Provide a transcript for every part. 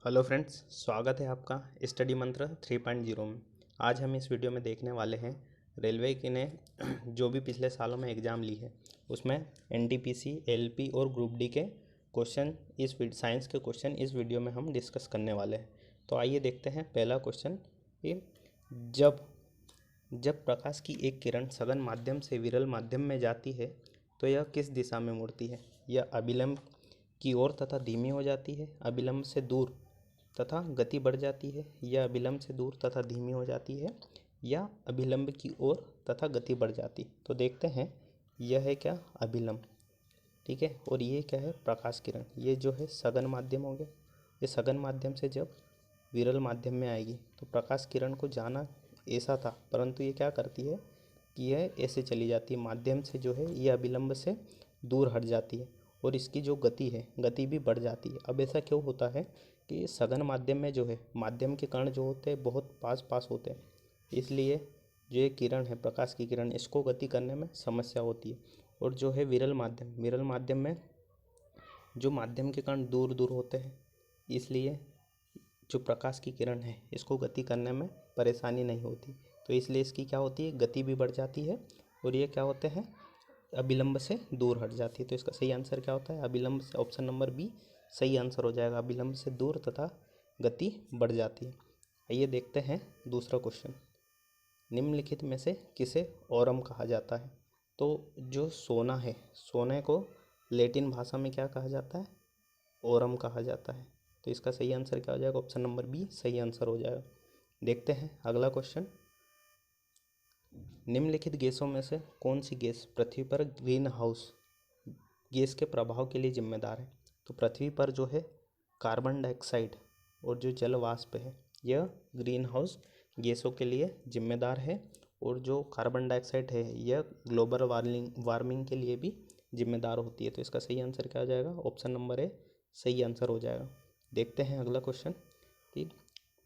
Hello friends, स्वागत है आपका स्टडी मंत्र 3.0 में। आज हम इस वीडियो में देखने वाले हैं रेलवे की ने जो भी पिछले सालों में एग्ज़ाम ली है उसमें एनटीपीसी, एलपी और ग्रुप डी के क्वेश्चन साइंस के क्वेश्चन इस वीडियो में हम डिस्कस करने वाले हैं। तो आइए देखते हैं पहला क्वेश्चन कि जब जब प्रकाश की एक किरण सघन माध्यम से विरल माध्यम में जाती है तो यह किस दिशा में मुड़ती है? यह अभिलंब की ओर तथा धीमी हो जाती है, अभिलंब से दूर तथा गति बढ़ जाती है, या अभिलंब से दूर तथा धीमी हो जाती है, या अभिलंब की ओर तथा गति बढ़ जाती। तो देखते हैं, यह है क्या? अभिलंब। ठीक है। और ये क्या है? प्रकाश किरण। ये जो है सघन माध्यम हो गया। ये सघन माध्यम से जब विरल माध्यम में आएगी तो प्रकाश किरण को जाना ऐसा था, परंतु ये क्या करती है कि यह ऐसे चली जाती है माध्यम से, जो है ये अभिलंब से दूर हट जाती है और इसकी जो गति है, गति भी बढ़ जाती है। अब ऐसा क्यों होता है कि सघन माध्यम में जो है माध्यम के कण जो होते हैं बहुत पास पास होते हैं, इसलिए जो ये किरण है, प्रकाश की किरण, इसको गति करने में समस्या होती है। और जो है विरल माध्यम में जो माध्यम के कण दूर दूर होते हैं, इसलिए जो प्रकाश की किरण है इसको गति करने में परेशानी नहीं होती। तो इसलिए इसकी क्या होती है? गति भी बढ़ जाती है और ये क्या होते हैं? अभिलंब से दूर हट जाती है। तो इसका सही आंसर क्या होता है? अभिलंब से। ऑप्शन नंबर बी सही आंसर हो जाएगा। अभिलंब से दूर तथा गति बढ़ जाती है। आइए देखते हैं दूसरा क्वेश्चन। निम्नलिखित में से किसे ओरम कहा जाता है? तो जो सोना है, सोने को लैटिन भाषा में क्या कहा जाता है? ओरम कहा जाता है। तो इसका सही आंसर क्या हो जाएगा? ऑप्शन नंबर बी सही आंसर हो जाएगा। देखते हैं अगला क्वेश्चन। निम्नलिखित गैसों में से कौन सी गैस पृथ्वी पर ग्रीन हाउस गैस के प्रभाव के लिए जिम्मेदार है? तो पृथ्वी पर जो है कार्बन डाइऑक्साइड और जो जल वाष्प है, यह ग्रीन हाउस गैसों के लिए जिम्मेदार है। और जो कार्बन डाइऑक्साइड है यह ग्लोबल वार्मिंग के लिए भी जिम्मेदार होती है। तो इसका सही आंसर क्या हो जाएगा? ऑप्शन नंबर ए सही आंसर हो जाएगा। देखते हैं अगला क्वेश्चन कि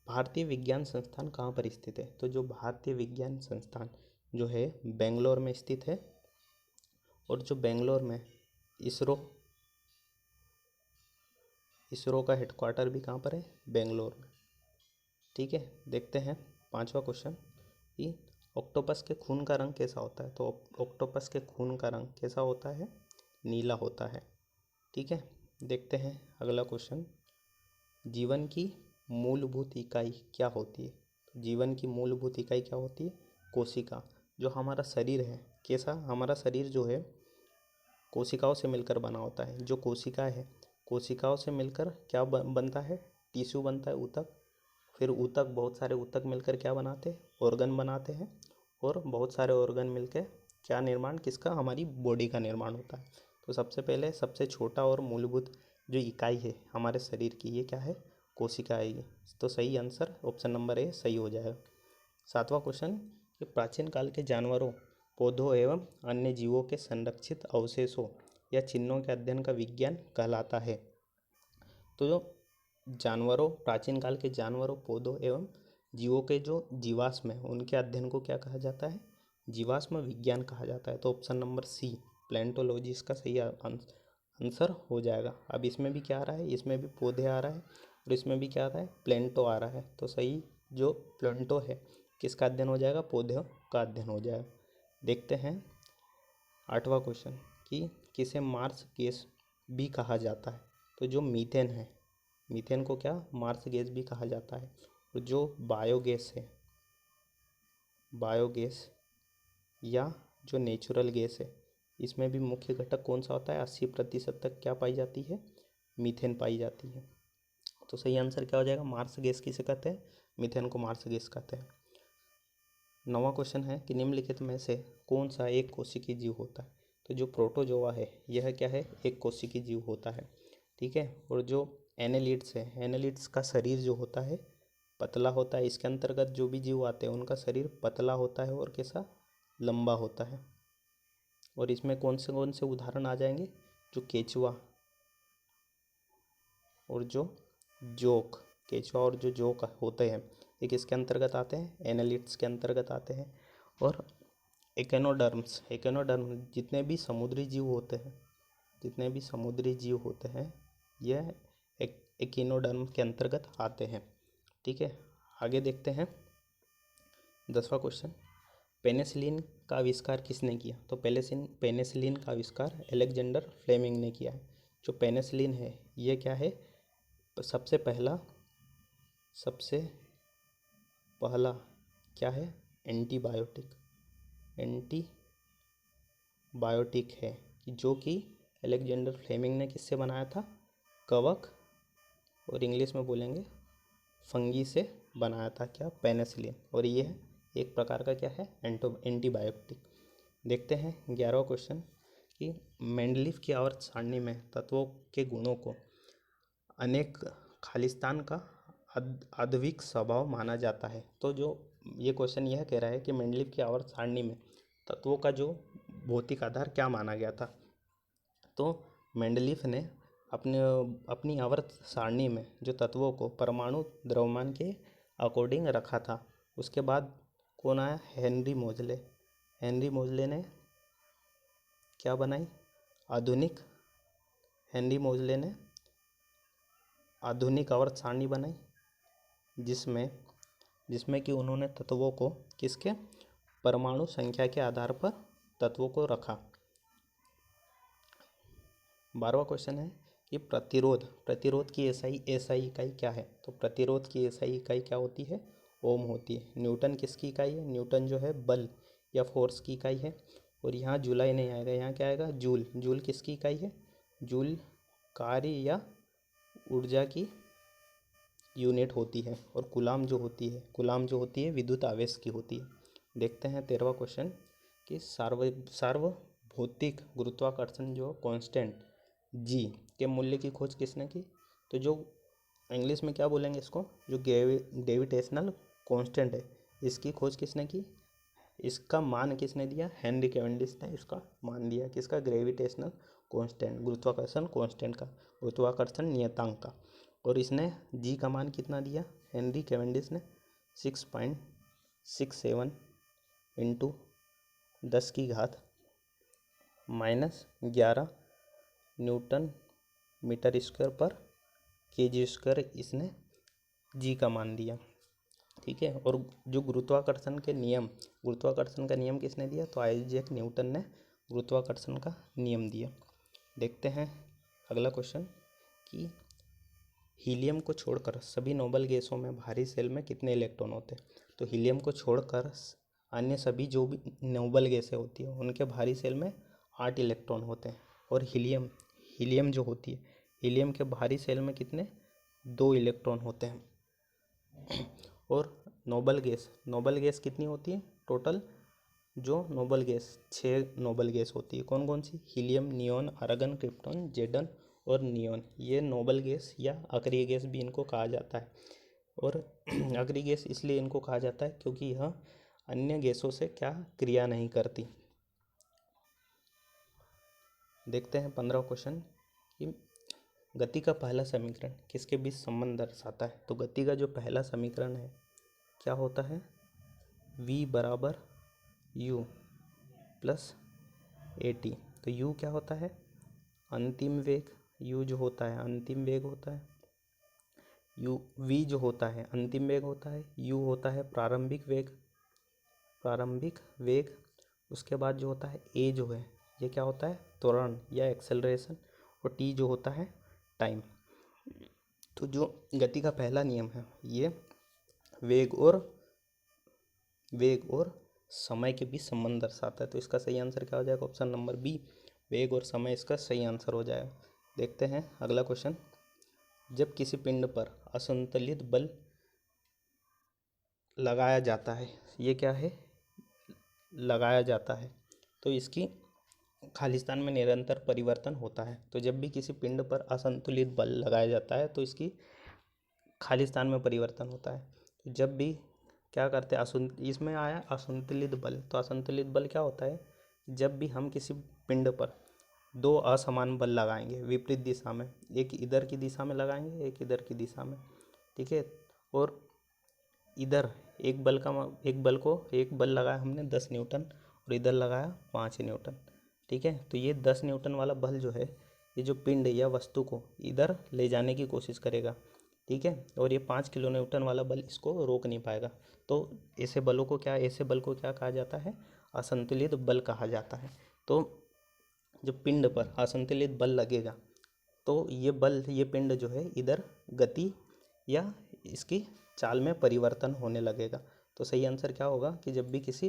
भारतीय विज्ञान संस्थान कहाँ पर स्थित है? तो जो भारतीय विज्ञान संस्थान जो है बेंगलोर में स्थित है। और जो बेंगलोर में इसरो का हेडक्वार्टर भी कहाँ पर है? बेंगलोर में। ठीक है। देखते हैं पांचवा क्वेश्चन कि ऑक्टोपस के खून का रंग कैसा होता है? तो ऑक्टोपस के खून का रंग कैसा होता है? नीला होता है। ठीक है। देखते हैं अगला क्वेश्चन। जीवन की मूलभूत इकाई क्या होती है? तो जीवन की मूलभूत इकाई क्या होती है? कोशिका। जो हमारा शरीर है, कैसा? हमारा शरीर जो है कोशिकाओं से मिलकर बना होता है। जो कोशिका है, कोशिकाओं से मिलकर क्या बनता है? टिश्यू बनता है, ऊतक। फिर ऊतक, बहुत सारे ऊतक मिलकर क्या बनाते हैं? ऑर्गन बनाते हैं। और बहुत सारे ऑर्गन मिलकर क्या निर्माण, किसका? हमारी बॉडी का निर्माण होता है। तो सबसे पहले सबसे छोटा और मूलभूत जो इकाई है हमारे शरीर की, ये क्या है? कोशिका आएगी। तो सही आंसर ऑप्शन नंबर ए सही हो जाएगा। सातवां क्वेश्चन कि प्राचीन काल के जानवरों, पौधों एवं अन्य जीवों के संरक्षित अवशेषों या चिन्हों के अध्ययन का विज्ञान कहलाता है? तो जो जानवरों, प्राचीन काल के जानवरों, पौधों एवं जीवों के जो जीवाश्म है उनके अध्ययन को क्या कहा जाता है? जीवाश्म विज्ञान कहा जाता है। तो ऑप्शन नंबर सी प्लेंटोलॉजी इसका सही आंसर हो जाएगा। अब इसमें भी क्या आ रहा है? इसमें भी पौधे आ रहा है और इसमें भी क्या आ रहा है? प्लेंटो आ रहा है। तो सही जो प्लेंटो है किसका अध्ययन हो जाएगा? पौधों का अध्ययन हो जाएगा। देखते हैं आठवां क्वेश्चन कि किसे मार्स गैस भी कहा जाता है? तो जो मीथेन है, मीथेन को क्या? मार्स गैस भी कहा जाता है। और जो बायोगैस है, बायोगैस या जो नेचुरल गैस है, इसमें भी मुख्य घटक कौन सा होता है? 80% तक क्या पाई जाती है? मीथेन पाई जाती है। तो सही आंसर क्या हो जाएगा? मार्स गैस किसे कहते हैं? मीथेन को मार्स गैस कहते हैं। नौवां क्वेश्चन है कि निम्नलिखित में से कौन सा एक कोशिकीय जीव होता है? तो जो प्रोटोजोआ है यह क्या है? एक कोशिकीय जीव होता है। ठीक है। और जो एनेलिड्स है, एनेलिड्स का शरीर जो होता है पतला होता है। इसके अंतर्गत जो भी जीव आते हैं उनका शरीर पतला होता है और कैसा? लंबा होता है। और इसमें कौन से उदाहरण आ जाएंगे? जो केचुआ और जो जोक, केचुआ और जो जोक होते हैं ये किसके अंतर्गत आते हैं? एनालिट्स के अंतर्गत आते हैं। और एकेनोडर्म्स जितने भी समुद्री जीव होते हैं, यह एकिनोडर्म के अंतर्गत आते हैं। ठीक है, आगे देखते हैं 10वां क्वेश्चन। पेनिसिलिन का आविष्कार किसने किया? तो पेनिसिलिन का आविष्कार अलेक्जेंडर फ्लेमिंग ने किया है। जो पेनिसिलिन है ये क्या है? सबसे पहला क्या है? एंटीबायोटिक है, जो कि अलेक्जेंडर फ्लेमिंग ने किससे बनाया था? कवक, और इंग्लिश में बोलेंगे फंगी से बनाया था क्या? पेनिसिलिन। और ये है एक प्रकार का क्या है? एंटीबायोटिक। देखते हैं 11वां क्वेश्चन कि मेंडलीफ की आवर्त सारणी में तत्वों के गुणों को अनेक खालिस्तान का आद्विक स्वभाव माना जाता है। तो जो ये क्वेश्चन यह कह रहा है कि मेंडलीफ की आवर्त सारणी में तत्वों का जो भौतिक आधार क्या माना गया था? तो मेंडलीफ ने अपनी आवर्त सारणी में जो तत्वों को परमाणु द्रव्यमान के अकॉर्डिंग रखा था। उसके बाद कौन आया? हेनरी मोजले ने क्या बनाई? हेनरी मोजले ने आधुनिक आवर्त सारणी बनाई, जिसमें कि उन्होंने तत्वों को किसके? परमाणु संख्या के आधार पर तत्वों को रखा। 12वां क्वेश्चन है कि प्रतिरोध की एसआई इकाई क्या है? तो प्रतिरोध की एसआई इकाई क्या होती है? ओम होती है। न्यूटन किसकी इकाई है? न्यूटन जो है बल या फोर्स की इकाई है। और यहाँ जुलाई नहीं आएगा, यहाँ क्या आएगा? जूल किसकी इकाई है? जूल कार्य या ऊर्जा की यूनिट होती है। और कूलाम जो होती है विद्युत आवेश की होती है। देखते हैं 13वां क्वेश्चन कि सार्वभौतिक गुरुत्वाकर्षण जो कांस्टेंट जी के मूल्य की खोज किसने की? तो जो इंग्लिश में क्या बोलेंगे इसको? जो ग्रेविटेशनल कांस्टेंट है, इसकी खोज किसने की? इसका मान किसने दिया? हेनरी कैवेंडिश ने इसका मान दिया। किसका? ग्रेविटेशनल कांस्टेंट, गुरुत्वाकर्षण कांस्टेंट का, गुरुत्वाकर्षण नियतांक का। और इसने जी का मान कितना दिया? हेनरी कैवेंडिश ने 6.67 इंटू 10⁻⁻11 न्यूटन मीटर स्क्वायर पर केजी स्क्वायर इसने जी का मान दिया। ठीक है, और जो गुरुत्वाकर्षण का नियम किसने दिया? तो आइजैक न्यूटन ने गुरुत्वाकर्षण का नियम दिया। देखते हैं अगला क्वेश्चन कि हीलियम को छोड़कर सभी नोबल गैसों में भारी सेल में कितने इलेक्ट्रॉन होते हैं? तो हीलियम को छोड़कर अन्य सभी जो भी नोबल गैसें होती हैं उनके भारी सेल में 8 इलेक्ट्रॉन होते हैं। और हीलियम जो होती है, हीलियम के भारी सेल में कितने? 2 इलेक्ट्रॉन होते हैं। और नोबल गैस कितनी होती है टोटल? जो नोबल गैस 6 नोबल गैस होती है। कौन कौन सी? हीलियम, नियॉन, आर्गन, क्रिप्टॉन, जेडन और नियॉन। ये नोबल गैस या अक्रिय गैस भी इनको कहा जाता है। और अक्रिय गैस इसलिए इनको कहा जाता है क्योंकि यह अन्य गैसों से क्या क्रिया नहीं करती। देखते हैं 15वां क्वेश्चन कि गति का पहला समीकरण किसके बीच संबंध दर्शाता है? तो गति का जो पहला समीकरण है क्या होता है? v बराबर u प्लस at। तो u क्या होता है? अंतिम वेग। u जो होता है अंतिम वेग होता है। v जो होता है अंतिम वेग होता है। u होता है प्रारंभिक वेग। उसके बाद जो होता है a जो है ये क्या होता है? त्वरण या एक्सेलरेशन। और t जो होता है टाइम। तो जो गति का पहला नियम है ये वेग और समय के बीच संबंध दर्शाता है। तो इसका सही आंसर क्या हो जाएगा? ऑप्शन नंबर बी, वेग और समय इसका सही आंसर हो जाएगा। देखते हैं अगला क्वेश्चन। जब किसी पिंड पर असंतुलित बल लगाया जाता है, ये क्या है? लगाया जाता है, तो इसकी खालिस्तान में निरंतर परिवर्तन होता है। तो जब भी किसी पिंड पर असंतुलित बल लगाया जाता है तो इसकी खालिस्तान में परिवर्तन होता है। तो जब भी क्या करते हैं इसमें आया असंतुलित बल। तो असंतुलित बल क्या होता है? जब भी हम किसी पिंड पर 2 असमान बल लगाएंगे विपरीत दिशा में, एक इधर की दिशा में लगाएंगे, एक इधर की दिशा में। ठीक है, और इधर एक बल लगाया हमने 10 न्यूटन और इधर लगाया 5 न्यूटन। ठीक है, तो ये 10 न्यूटन वाला बल जो है ये जो पिंड या वस्तु को इधर ले जाने की कोशिश करेगा, ठीक है। और ये 5 किलो न्यूटन वाला बल इसको रोक नहीं पाएगा। तो ऐसे बल को क्या कहा जाता है? असंतुलित बल कहा जाता है। तो जब पिंड पर असंतुलित बल लगेगा तो ये पिंड जो है इधर गति या इसकी चाल में परिवर्तन होने लगेगा। तो सही आंसर क्या होगा कि जब भी किसी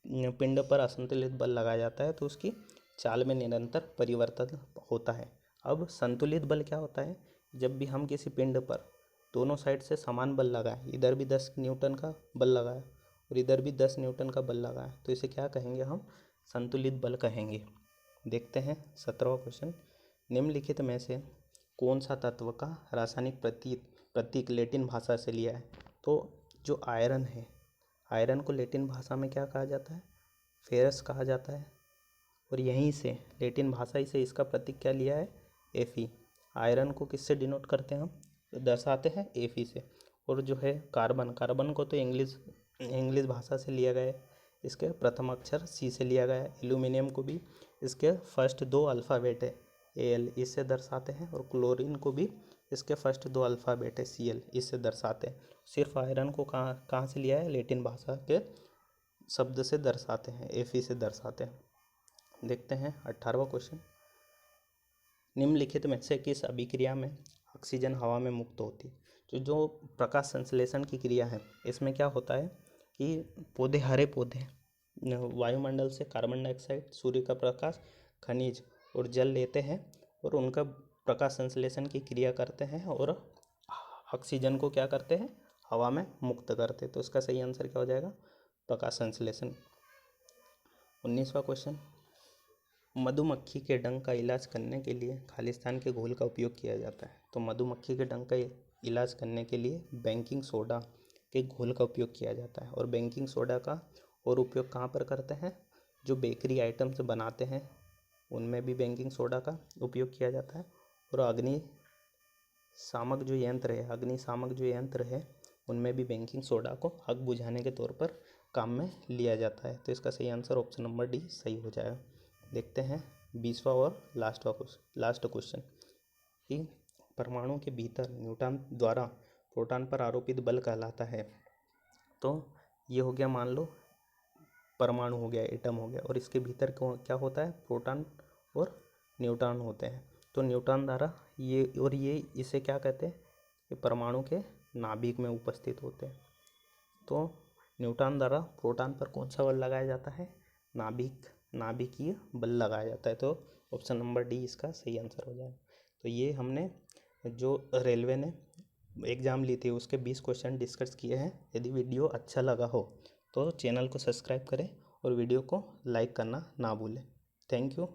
पिंड पर असंतुलित बल लगाया जाता है तो उसकी चाल में निरंतर परिवर्तन होता है। अब संतुलित बल क्या होता है? जब भी हम किसी पिंड पर दोनों साइड से समान बल लगाएं, इधर भी 10 न्यूटन का बल लगाया और इधर भी 10 न्यूटन का बल लगाया, तो इसे क्या कहेंगे? हम संतुलित बल कहेंगे। देखते हैं 17वां क्वेश्चन। निम्नलिखित में से कौन सा तत्व का रासायनिक प्रतीक लैटिन भाषा से लिया है? तो जो आयरन है, आयरन को लैटिन भाषा में क्या कहा जाता है? फेरस कहा जाता है। और यहीं से लैटिन भाषा ही से इसका प्रतीक क्या लिया है? Fe। आयरन को किससे डिनोट करते हैं हम? दर्शाते हैं Fe से। और जो है कार्बन को तो इंग्लिश भाषा से लिया गया है, इसके प्रथम अक्षर C से लिया गया है। एल्यूमिनियम को भी इसके फर्स्ट 2 अल्फ़ाबेट है Al, इससे दर्शाते हैं। और क्लोरीन को भी इसके फर्स्ट 2 अल्फ़ाबेट है Cl, इससे दर्शाते हैं। सिर्फ आयरन को कहाँ से लिया है? लैटिन भाषा के शब्द से दर्शाते हैं, Fe से दर्शाते हैं। देखते हैं 18वां क्वेश्चन। निम्नलिखित में से किस अभिक्रिया में ऑक्सीजन हवा में मुक्त होती है? तो जो प्रकाश संश्लेषण की क्रिया है, इसमें क्या होता है कि हरे पौधे वायुमंडल से कार्बन डाइऑक्साइड, सूर्य का प्रकाश, खनिज और जल लेते हैं और उनका प्रकाश संश्लेषण की क्रिया करते हैं और ऑक्सीजन को क्या करते हैं? हवा में मुक्त करते हैं। तो इसका सही आंसर क्या हो जाएगा? प्रकाश संश्लेषण। 19वां क्वेश्चन। मधुमक्खी के डंक का इलाज करने के लिए खालिस्तान के घोल का उपयोग किया जाता है। तो मधुमक्खी के डंक का इलाज करने के लिए बेकिंग सोडा के घोल का उपयोग किया जाता है। और बेकिंग सोडा का और उपयोग कहाँ पर करते हैं? जो बेकरी आइटम्स बनाते हैं उनमें भी बेकिंग सोडा का उपयोग किया जाता है। और अग्निशामक जो यंत्र है उनमें भी बेकिंग सोडा को आग बुझाने के तौर पर काम में लिया जाता है। तो इसका सही आंसर ऑप्शन नंबर डी सही हो जाएगा। देखते हैं 20वां और लास्ट क्वेश्चन कि परमाणु के भीतर न्यूटन द्वारा प्रोटॉन पर आरोपित बल कहलाता है। तो ये हो गया, मान लो परमाणु हो गया, एटम हो गया, और इसके भीतर क्या होता है? प्रोटॉन और न्यूट्रॉन होते हैं। तो न्यूटन द्वारा ये इसे क्या कहते हैं? ये परमाणु के नाभिक में उपस्थित होते हैं। तो न्यूटन द्वारा प्रोटॉन पर कौन सा बल लगाया जाता है? नाभिकीय बल लगाया जाता है। तो ऑप्शन नंबर डी इसका सही आंसर हो जाएगा। तो ये हमने जो रेलवे ने एग्ज़ाम ली थी उसके 20 क्वेश्चन डिस्कस किए हैं। यदि वीडियो अच्छा लगा हो तो चैनल को सब्सक्राइब करें और वीडियो को लाइक करना ना भूलें। Thank you.